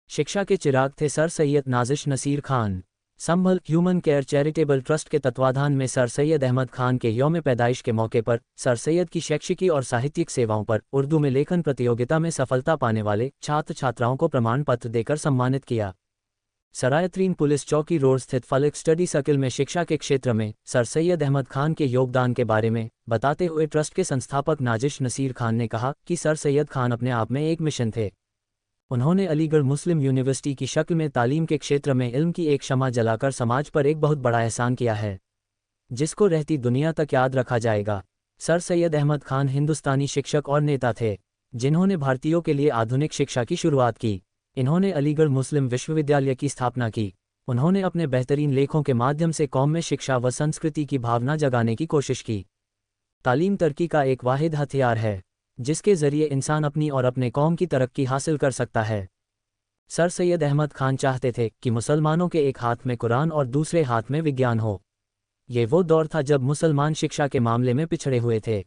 शिक्षा के चिराग थे सर सैयद नाजिश नसीर खान। संभल ह्यूमन केयर चैरिटेबल ट्रस्ट के तत्वाधान में सर सैयद अहमद खान के यौम पैदाइश के मौके पर सर सैयद की शैक्षिकी और साहित्यिक सेवाओं पर उर्दू में लेखन प्रतियोगिता में सफलता पाने वाले छात्र छात्राओं को प्रमाण पत्र देकर सम्मानित किया। सरायतरीन पुलिस चौकी रोड स्थित फलक स्टडी सर्किल में शिक्षा के क्षेत्र में सर सैयद अहमद खान के योगदान के बारे में बताते हुए ट्रस्ट के संस्थापक नाजिश नसीर खान ने कहा कि सर सैयद खान अपने आप में एक मिशन थे। उन्होंने अलीगढ़ मुस्लिम यूनिवर्सिटी की शक्ल में तालीम के क्षेत्र में इल्म की एक शमा जलाकर समाज पर एक बहुत बड़ा एहसान किया है, जिसको रहती दुनिया तक याद रखा जाएगा। सर सैयद अहमद खान हिंदुस्तानी शिक्षक और नेता थे, जिन्होंने भारतीयों के लिए आधुनिक शिक्षा की शुरुआत की। इन्होंने अलीगढ़ मुस्लिम विश्वविद्यालय की स्थापना की। उन्होंने अपने बेहतरीन लेखों के माध्यम से कौम में शिक्षा व संस्कृति की भावना जगाने की कोशिश की। तालीम तरक्की का एक वाहिद हथियार है, जिसके ज़रिए इंसान अपनी और अपने कौम की तरक्की हासिल कर सकता है। सर सैयद अहमद खान चाहते थे कि मुसलमानों के एक हाथ में कुरान और दूसरे हाथ में विज्ञान हो। ये वो दौर था जब मुसलमान शिक्षा के मामले में पिछड़े हुए थे।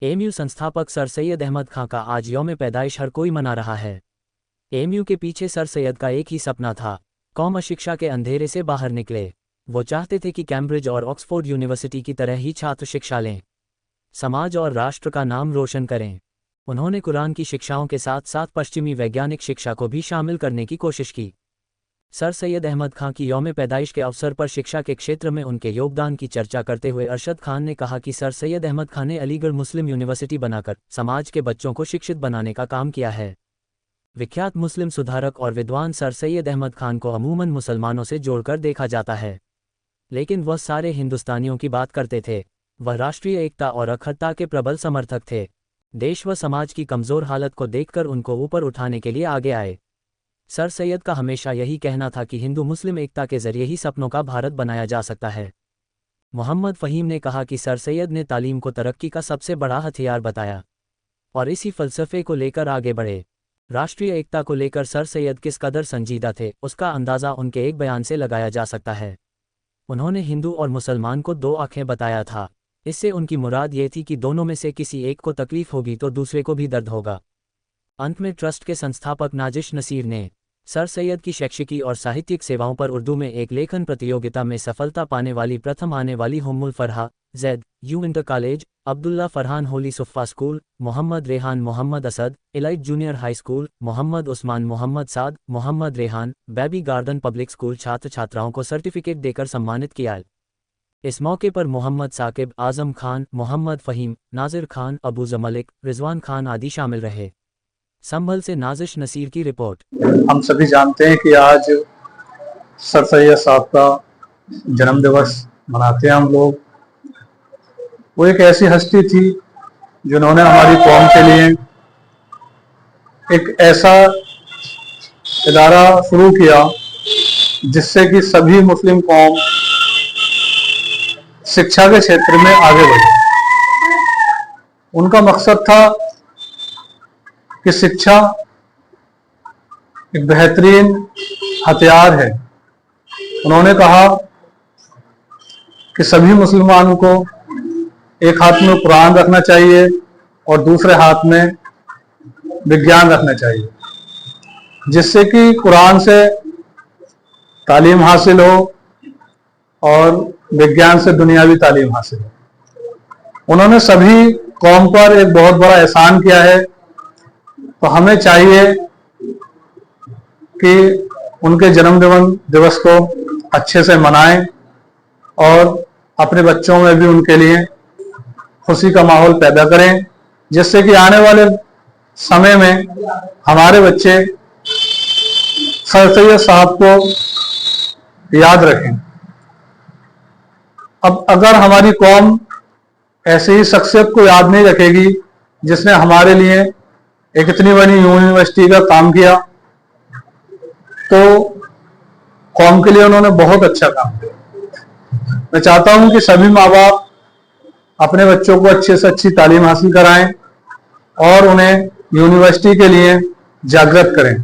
एएमयू संस्थापक सर सैयद अहमद खान का आज यौम पैदाइश हर कोई मना रहा है। एएमयू के पीछे सर सैयद का एक ही सपना था, कौम शिक्षा के अंधेरे से बाहर निकले। वो चाहते थे कि कैम्ब्रिज और ऑक्सफोर्ड यूनिवर्सिटी की तरह ही छात्र शिक्षा लें, समाज और राष्ट्र का नाम रोशन करें। उन्होंने कुरान की शिक्षाओं के साथ साथ पश्चिमी वैज्ञानिक शिक्षा को भी शामिल करने की कोशिश की। सर सैयद अहमद खान की यौम पैदाइश के अवसर पर शिक्षा के क्षेत्र में उनके योगदान की चर्चा करते हुए अरशद खान ने कहा कि सर सैयद अहमद खान ने अलीगढ़ मुस्लिम यूनिवर्सिटी बनाकर समाज के बच्चों को शिक्षित बनाने का काम किया है। विख्यात मुस्लिम सुधारक और विद्वान सर सैयद अहमद खान को अमूमन मुसलमानों से जोड़कर देखा जाता है, लेकिन वह सारे हिंदुस्तानियों की बात करते थे। वह राष्ट्रीय एकता और अखंडता के प्रबल समर्थक थे। देश व समाज की कमज़ोर हालत को देखकर उनको ऊपर उठाने के लिए आगे आए। सर सैयद का हमेशा यही कहना था कि हिंदू मुस्लिम एकता के जरिए ही सपनों का भारत बनाया जा सकता है। मोहम्मद फ़हीम ने कहा कि सर सैयद ने तालीम को तरक्की का सबसे बड़ा हथियार बताया और इसी फ़लसफ़े को लेकर आगे बढ़े। राष्ट्रीय एकता को लेकर सर सैयद किस कदर संजीदा थे, उसका अंदाज़ा उनके एक बयान से लगाया जा सकता है। उन्होंने हिंदू और मुसलमान को दो आँखें बताया था। इससे उनकी मुराद ये थी कि दोनों में से किसी एक को तकलीफ होगी तो दूसरे को भी दर्द होगा। अंत में ट्रस्ट के संस्थापक नाजिश नसीर ने सर सैयद की शैक्षिकी और साहित्यिक सेवाओं पर उर्दू में एक लेखन प्रतियोगिता में सफलता पाने वाली प्रथम आने वाली Ummul Farha Zaid U inter college, Abdullah Farhan holy Suffa school, Mohammad Rehan Mohammad Asad elite junior high school, Mohammad Usman Mohammad Saad Mohammad Rehan baby garden public school छात्र छात्राओं को सर्टिफिकेट देकर सम्मानित किया। इस मौके पर मोहम्मद साकिब, आज़म खान, मोहम्मद फ़हीम, नाजिर खान, अबू ज़मलिक, रिजवान खान आदि शामिल रहे। संभल से नाजिश नसीर की रिपोर्ट। हम सभी जानते हैं कि आज सर सैयद साहब का जन्म दिवस मनाते हैं हम लोग। वो एक ऐसी हस्ती थी जिन्होंने हमारी कौम के लिए एक ऐसा इदारा शुरू किया जिससे कि सभी मुस्लिम कौम शिक्षा के क्षेत्र में आगे बढ़े। उनका मकसद था कि शिक्षा एक बेहतरीन हथियार है। उन्होंने कहा कि सभी मुसलमानों को एक हाथ में कुरान रखना चाहिए और दूसरे हाथ में विज्ञान रखना चाहिए, जिससे कि कुरान से तालीम हासिल हो और विज्ञान से दुनियावी तालीम हासिल हो। उन्होंने सभी कौम पर एक बहुत बड़ा एहसान किया है, तो हमें चाहिए कि उनके जन्म दिवस को अच्छे से मनाएं और अपने बच्चों में भी उनके लिए खुशी का माहौल पैदा करें, जिससे कि आने वाले समय में हमारे बच्चे सर सैयद साहब को याद रखें। अब अगर हमारी कौम ऐसे ही शख्सियत को याद नहीं रखेगी जिसने हमारे लिए एक इतनी बड़ी यूनिवर्सिटी का काम किया, तो कौम के लिए उन्होंने बहुत अच्छा काम किया। मैं चाहता हूं कि सभी माँ बाप अपने बच्चों को अच्छे से अच्छी तालीम हासिल कराएं और उन्हें यूनिवर्सिटी के लिए जागृत करें।